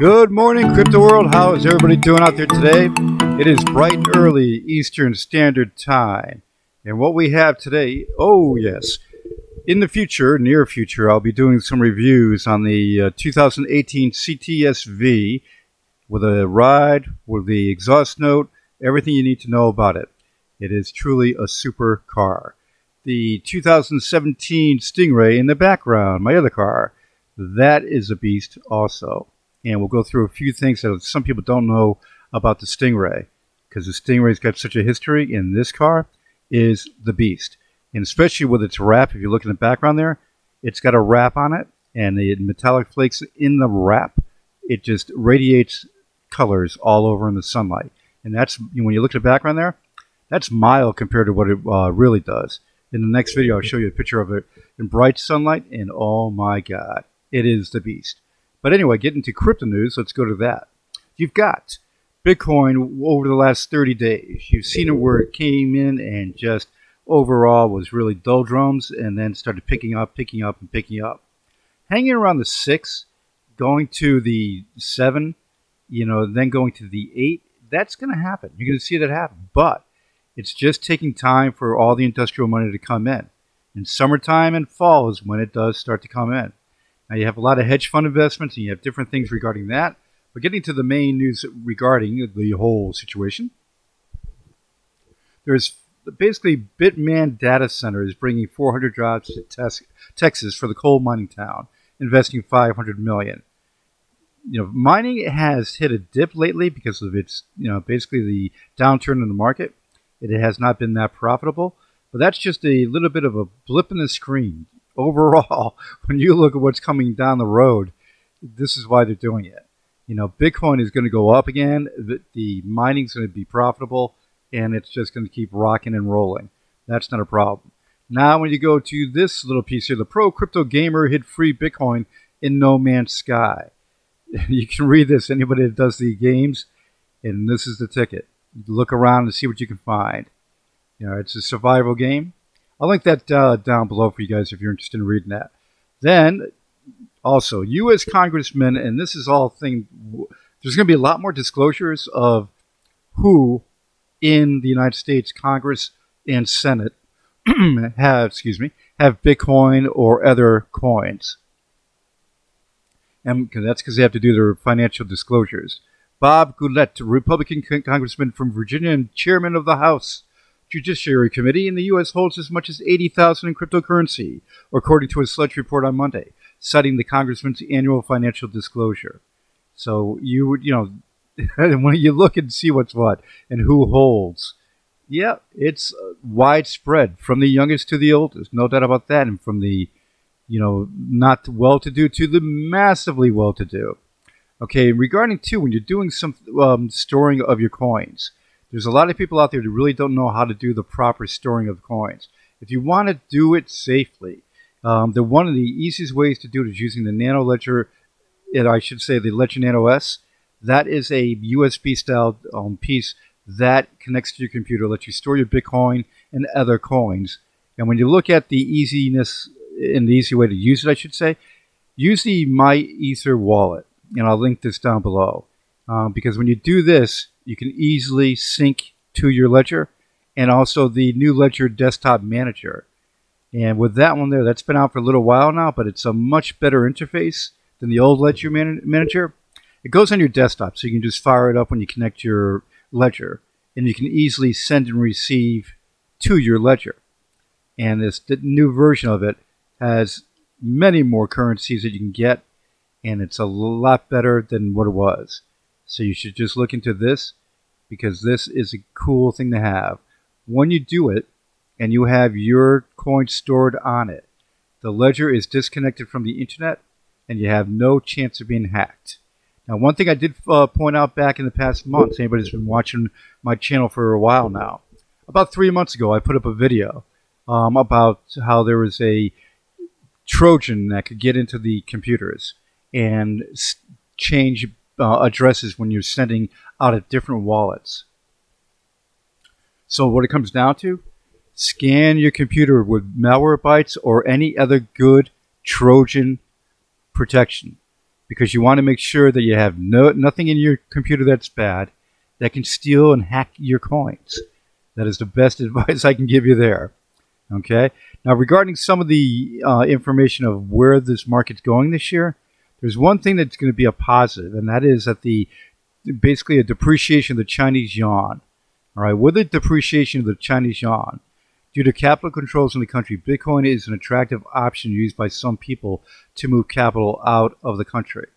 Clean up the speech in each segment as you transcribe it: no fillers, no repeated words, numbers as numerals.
Good morning, Crypto World. How is everybody doing out there today? It is bright and early Eastern Standard Time. And what we have today, oh yes, in the future, near future, I'll be doing some reviews on the 2018 CTS-V with a ride, with the exhaust note, everything you need to know about it. It is truly a super car. The 2017 Stingray in the background, my other car, that is a beast also. And we'll go through a few things that some people don't know about the Stingray, because the Stingray's got such a history, and this car is the beast. And especially with its wrap, if you look in the background there, it's got a wrap on it, and the metallic flakes in the wrap, it just radiates colors all over in the sunlight. And that's, when you look at the background there, that's mild compared to what it really does. In the next video, I'll show you a picture of it in bright sunlight, and oh my God, it is the beast. But anyway, getting to crypto news, let's go to that. You've got Bitcoin over the last 30 days. You've seen it where it came in and just overall was really doldrums and then started picking up. Hanging around the 6, going to the 7, then going to the 8. That's going to happen. You're going to see that happen. But it's just taking time for all the industrial money to come in. In summertime and fall is when it does start to come in. Now, you have a lot of hedge fund investments, and you have different things regarding that. But getting to the main news regarding the whole situation, there's basically Bitman Data Center is bringing 400 jobs to Texas for the coal mining town, investing $500 million. Mining has hit a dip lately because of its, basically the downturn in the market. It has not been that profitable, but that's just a little bit of a blip in the screen. Overall, when you look at what's coming down the road, this is why they're doing it. Bitcoin is going to go up again. The mining's going to be profitable, and it's just going to keep rocking and rolling. That's not a problem. Now, when you go to this little piece here, the pro crypto gamer hid free Bitcoin in No Man's Sky. You can read this, anybody that does the games, and this is the ticket. Look around and see what you can find. It's a survival game. I'll link that down below for you guys if you're interested in reading that. Then, also, U.S. congressmen, and this is all thing, there's going to be a lot more disclosures of who in the United States Congress and Senate have Bitcoin or other coins. And that's because they have to do their financial disclosures. Bob Goulet, Republican congressman from Virginia and chairman of the House Judiciary Committee in the U.S., holds as much as $80,000 in cryptocurrency, according to a Sledge report on Monday, citing the congressman's annual financial disclosure. So when you look and see what's what and who holds, yeah, it's widespread from the youngest to the oldest, no doubt about that, and from the not well-to-do to the massively well-to-do. Okay, regarding too, when you're doing some storing of your coins, there's a lot of people out there who really don't know how to do the proper storing of coins. If you want to do it safely, one of the easiest ways to do it is using the Nano Ledger, I should say the Ledger Nano S. That is a USB-style piece that connects to your computer, lets you store your Bitcoin and other coins. And when you look at the easiness and the easy way to use it, I should say, use the My Ether wallet. And I'll link this down below. Because when you do this, you can easily sync to your ledger and also the new Ledger Desktop Manager. And with that one there, that's been out for a little while now, but it's a much better interface than the old Ledger Manager. It goes on your desktop, so you can just fire it up when you connect your ledger, and you can easily send and receive to your ledger. And the new version of it has many more currencies that you can get, and it's a lot better than what it was. So you should just look into this, because this is a cool thing to have. When you do it, and you have your coin stored on it, the ledger is disconnected from the internet, and you have no chance of being hacked. Now, one thing I did point out back in the past months, anybody who's been watching my channel for a while now, about 3 months ago, I put up a video about how there was a Trojan that could get into the computers and change addresses when you're sending out of different wallets. So what it comes down to, scan your computer with Malwarebytes or any other good Trojan protection. because you want to make sure that you have nothing in your computer that's bad that can steal and hack your coins. That is the best advice I can give you there. Okay. Now, regarding some of the information of where this market's going this year, there's one thing that's going to be a positive, and that is that basically a depreciation of the Chinese yuan. All right. With the depreciation of the Chinese yuan, due to capital controls in the country, Bitcoin is an attractive option used by some people to move capital out of the country.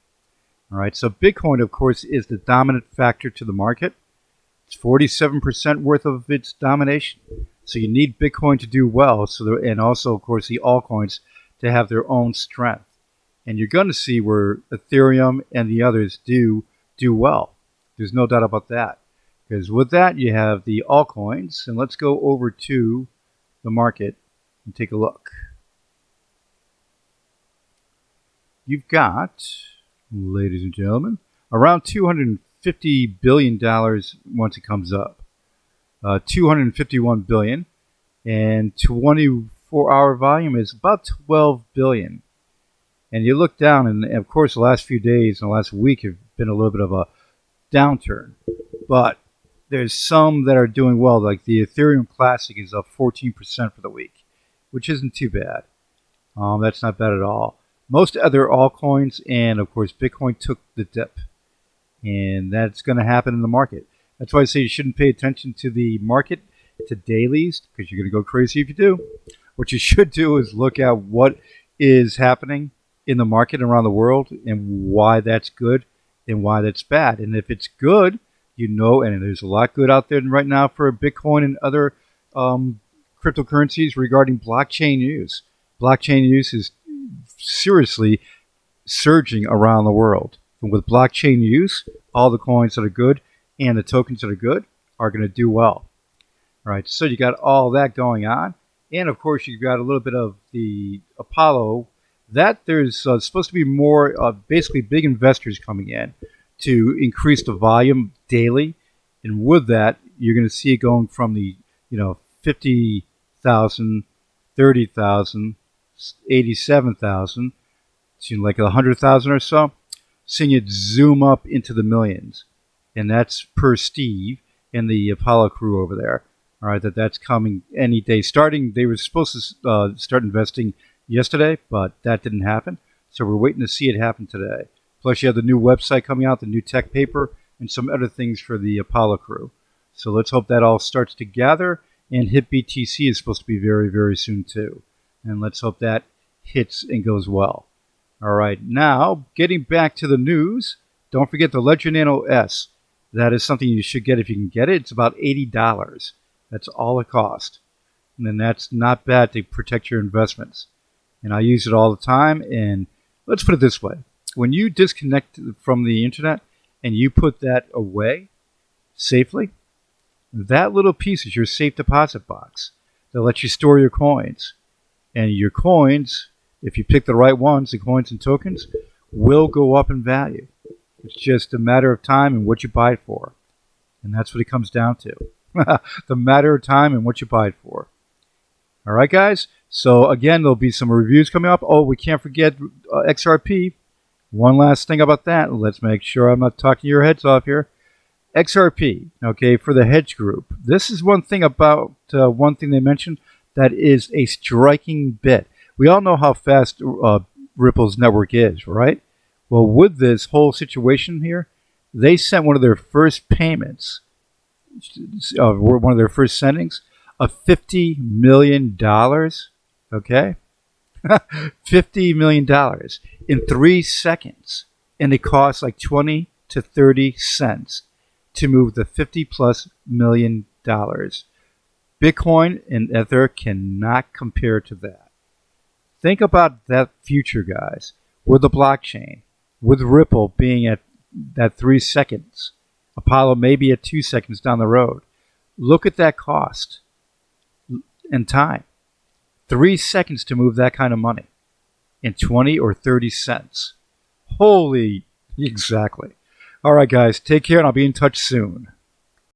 All right. So Bitcoin, of course, is the dominant factor to the market. It's 47% worth of its domination. So you need Bitcoin to do well, and also, of course, the altcoins to have their own strength. And you're going to see where Ethereum and the others do well. There's no doubt about that. Because with that, you have the altcoins. And let's go over to the market and take a look. You've got, ladies and gentlemen, around $250 billion once it comes up. 251 billion, and 24-hour volume is about 12 billion. And you look down, and of course the last few days and the last week have been a little bit of a downturn, but there's some that are doing well, like the Ethereum Classic is up 14% for the week, which isn't too bad. That's not bad at all. Most other altcoins and of course Bitcoin took the dip, and that's going to happen in the market. That's why I say you shouldn't pay attention to the market, to dailies, because you're going to go crazy if you do. What you should do is look at what is happening in the market around the world and why that's good and why that's bad. And if it's good, and there's a lot good out there right now for Bitcoin and other cryptocurrencies regarding blockchain use. Blockchain use is seriously surging around the world. And with blockchain use, all the coins that are good and the tokens that are good are going to do well. All right, so you got all that going on. And, of course, you've got a little bit of the Apollo. That there's supposed to be more basically big investors coming in to increase the volume daily. And with that, you're going to see it going from the 50,000, 30,000, 87,000 to like 100,000 or so. Seeing it zoom up into the millions. And that's per Steve and the Apollo crew over there. All right, that's coming any day. They were supposed to start investing yesterday, but that didn't happen. So we're waiting to see it happen today. Plus, you have the new website coming out, the new tech paper, and some other things for the Apollo crew. So let's hope that all starts to gather. And HIT BTC is supposed to be very, very soon too. And let's hope that hits and goes well. All right, now getting back to the news, don't forget the Ledger Nano S. That is something you should get if you can get it. It's about $80. That's all it costs. And then that's not bad to protect your investments. And I use it all the time. And let's put it this way. When you disconnect from the internet and you put that away safely, that little piece is your safe deposit box that lets you store your coins. And your coins, if you pick the right ones, the coins and tokens, will go up in value. It's just a matter of time and what you buy it for. And that's what it comes down to. The matter of time and what you buy it for. All right, guys? So, again, there'll be some reviews coming up. Oh, we can't forget XRP. One last thing about that. Let's make sure I'm not talking your heads off here. XRP, okay, for the hedge group. This is one thing about one thing they mentioned that is a striking bit. We all know how fast Ripple's network is, right? Well, with this whole situation here, they sent one of their first payments, one of their first sendings, of $50 million, okay? $50 million in 3 seconds. And it costs like 20 to 30 cents to move the $50+ million. Bitcoin and Ether cannot compare to that. Think about that future, guys, with the blockchain, with Ripple being at that 3 seconds, Apollo maybe at 2 seconds down the road. Look at that cost and time. 3 seconds to move that kind of money in 20 or 30 cents. Holy, exactly. All right, guys, take care, and I'll be in touch soon.